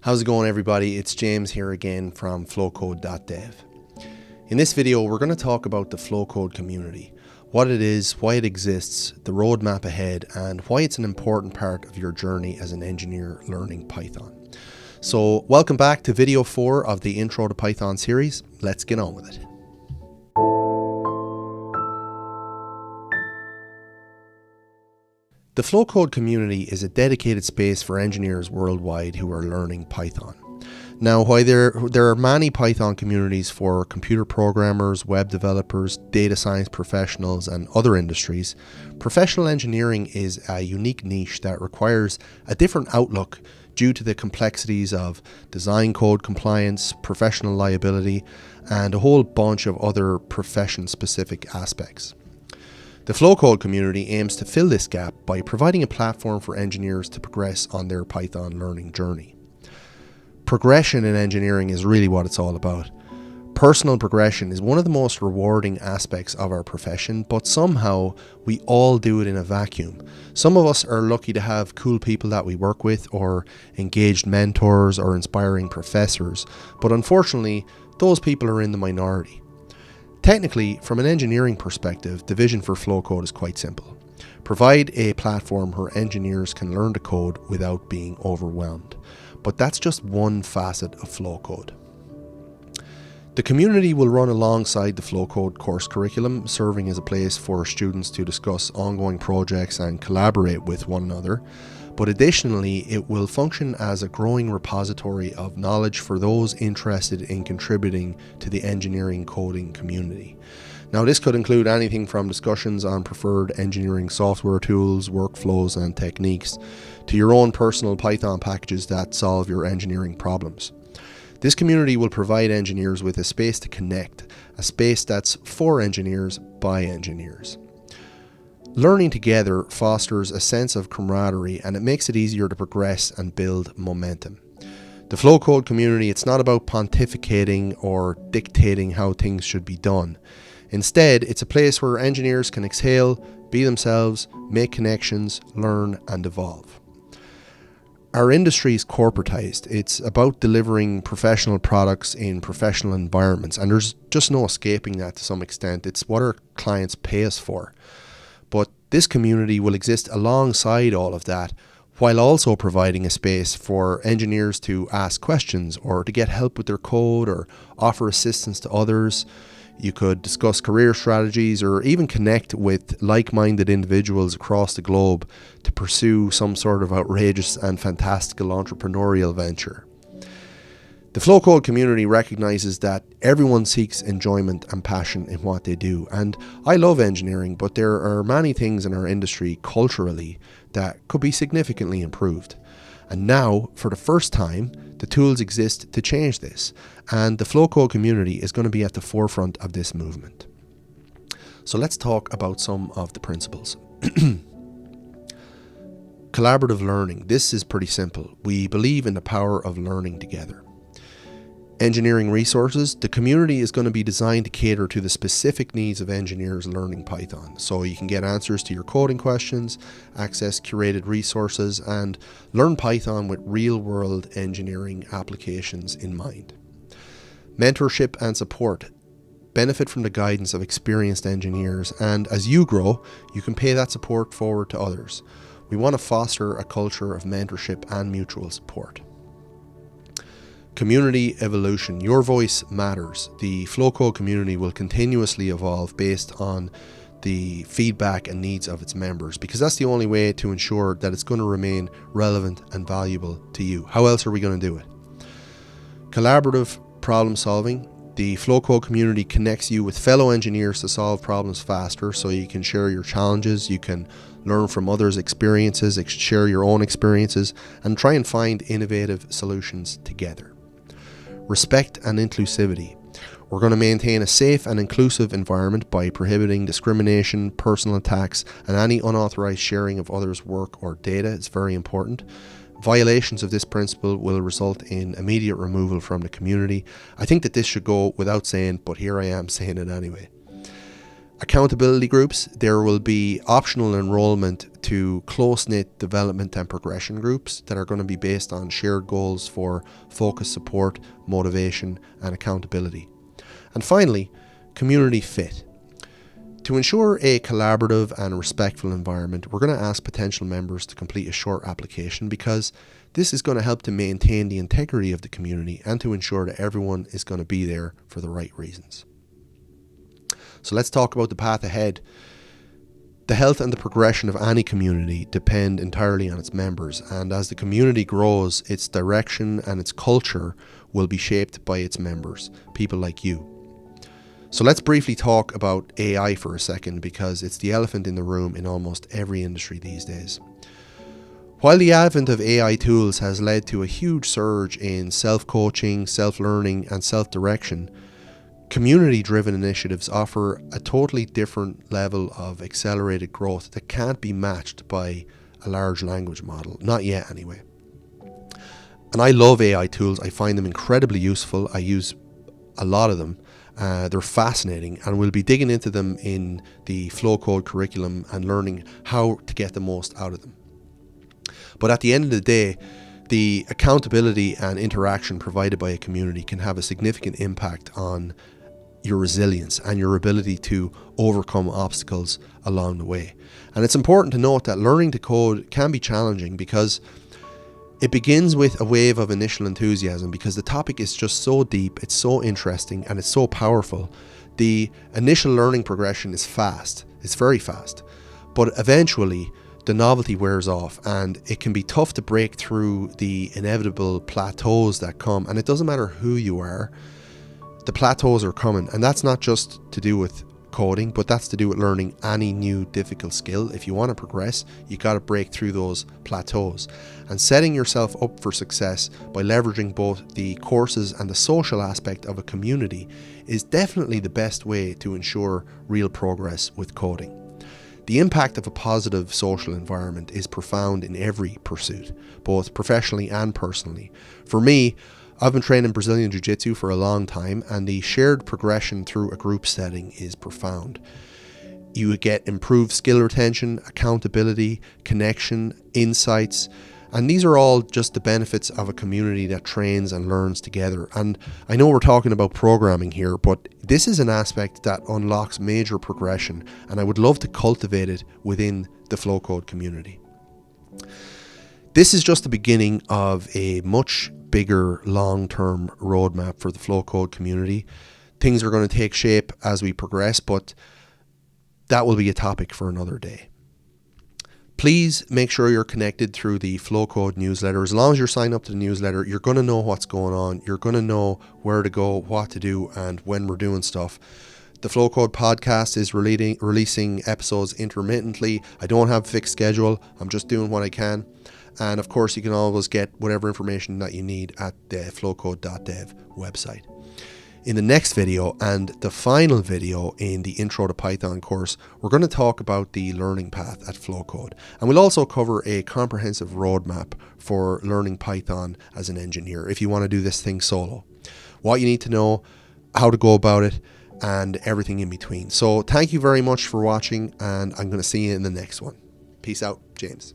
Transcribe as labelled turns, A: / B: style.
A: How's it going, everybody? It's James here again from Flocode.dev. In this video, we're going to talk about the Flocode community, what it is, why it exists, the roadmap ahead, and why it's an important part of your journey as an engineer learning Python. So welcome back to video 4 of the Intro to Python series. Let's get on with it. The Flocode community is a dedicated space for engineers worldwide who are learning Python. Now, while there are many Python communities for computer programmers, web developers, data science professionals, and other industries, professional engineering is a unique niche that requires a different outlook due to the complexities of design code compliance, professional liability, and a whole bunch of other profession-specific aspects. The Flocode community aims to fill this gap by providing a platform for engineers to progress on their Python learning journey. Progression in engineering is really what it's all about. Personal progression is one of the most rewarding aspects of our profession, but somehow we all do it in a vacuum. Some of us are lucky to have cool people that we work with, or engaged mentors, or inspiring professors, but unfortunately, those people are in the minority. Technically, from an engineering perspective, the vision for Flocode is quite simple. Provide a platform where engineers can learn to code without being overwhelmed. But that's just one facet of Flocode. The community will run alongside the Flocode course curriculum, serving as a place for students to discuss ongoing projects and collaborate with one another. But additionally, it will function as a growing repository of knowledge for those interested in contributing to the engineering coding community. Now, this could include anything from discussions on preferred engineering software tools, workflows, and techniques, to your own personal Python packages that solve your engineering problems. This community will provide engineers with a space to connect, a space that's for engineers by engineers. Learning together fosters a sense of camaraderie, and it makes it easier to progress and build momentum. The Flocode community, it's not about pontificating or dictating how things should be done. Instead, it's a place where engineers can exhale, be themselves, make connections, learn, and evolve. Our industry is corporatized. It's about delivering professional products in professional environments, and there's just no escaping that to some extent. It's what our clients pay us for. But this community will exist alongside all of that, while also providing a space for engineers to ask questions or to get help with their code or offer assistance to others. You could discuss career strategies or even connect with like-minded individuals across the globe to pursue some sort of outrageous and fantastical entrepreneurial venture. The Flocode community recognizes that everyone seeks enjoyment and passion in what they do. And I love engineering, but there are many things in our industry culturally that could be significantly improved. And now, for the first time, the tools exist to change this. And the Flocode community is going to be at the forefront of this movement. So let's talk about some of the principles. Collaborative learning. This is pretty simple. We believe in the power of learning together. Engineering resources. The community is going to be designed to cater to the specific needs of engineers learning Python. So you can get answers to your coding questions, access curated resources, and learn Python with real-world engineering applications in mind. Mentorship and support. Benefit from the guidance of experienced engineers, and as you grow, you can pay that support forward to others. We want to foster a culture of mentorship and mutual support. Community evolution. Your voice matters. The Flocode community will continuously evolve based on the feedback and needs of its members, because that's the only way to ensure that it's going to remain relevant and valuable to you. How else are we going to do it? Collaborative problem solving. The Flocode community connects you with fellow engineers to solve problems faster, so you can share your challenges, you can learn from others' experiences, share your own experiences, and try and find innovative solutions together. Respect and inclusivity. We're going to maintain a safe and inclusive environment by prohibiting discrimination, personal attacks, and any unauthorized sharing of others' work or data. It's very important. Violations of this principle will result in immediate removal from the community. I think that this should go without saying, but here I am saying it anyway. Accountability groups, there will be optional enrollment to close-knit development and progression groups that are going to be based on shared goals for focus, support, motivation, and accountability. And finally, community fit. To ensure a collaborative and respectful environment, we're going to ask potential members to complete a short application, because this is going to help to maintain the integrity of the community and to ensure that everyone is going to be there for the right reasons. So let's talk about the path ahead. The health and the progression of any community depend entirely on its members, and as the community grows, its direction and its culture will be shaped by its members, people like you. So let's briefly talk about AI for a second, because it's the elephant in the room in almost every industry these days. While the advent of AI tools has led to a huge surge in self-coaching, self-learning, and self-direction, community-driven initiatives offer a totally different level of accelerated growth that can't be matched by a large language model, not yet anyway. And I love AI tools. I find them incredibly useful. I use a lot of them. They're fascinating, and we'll be digging into them in the Flocode curriculum and learning how to get the most out of them. But at the end of the day, the accountability and interaction provided by a community can have a significant impact on your resilience and your ability to overcome obstacles along the way. And it's important to note that learning to code can be challenging, because it begins with a wave of initial enthusiasm, because the topic is just so deep, it's so interesting, and it's so powerful. The initial learning progression is fast, it's very fast, but eventually the novelty wears off, and it can be tough to break through the inevitable plateaus that come. And it doesn't matter who you are, the plateaus are coming, and that's not just to do with coding, but that's to do with learning any new difficult skill. If you want to progress, you got to break through those plateaus, and setting yourself up for success by leveraging both the courses and the social aspect of a community is definitely the best way to ensure real progress with coding. The impact of a positive social environment is profound in every pursuit, both professionally and personally. For me, I've been training Brazilian Jiu-Jitsu for a long time, and the shared progression through a group setting is profound. You get improved skill retention, accountability, connection, insights, and these are all just the benefits of a community that trains and learns together. And I know we're talking about programming here, but this is an aspect that unlocks major progression, and I would love to cultivate it within the Flocode community. This is just the beginning of a much bigger long-term roadmap for the Flocode community. Things are going to take shape as we progress, but that will be a topic for another day. Please make sure you're connected through the Flocode newsletter. As long as you're signed up to the newsletter, you're going to know what's going on. You're going to know where to go, what to do, and when we're doing stuff. The Flocode podcast is releasing episodes intermittently. I don't have a fixed schedule. I'm just doing what I can. And of course, you can always get whatever information that you need at the flocode.dev website. In the next video, and the final video in the Intro to Python course, we're going to talk about the learning path at Flocode. And we'll also cover a comprehensive roadmap for learning Python as an engineer if you want to do this thing solo. What you need to know, how to go about it, and everything in between. So thank you very much for watching, and I'm going to see you in the next one. Peace out, James.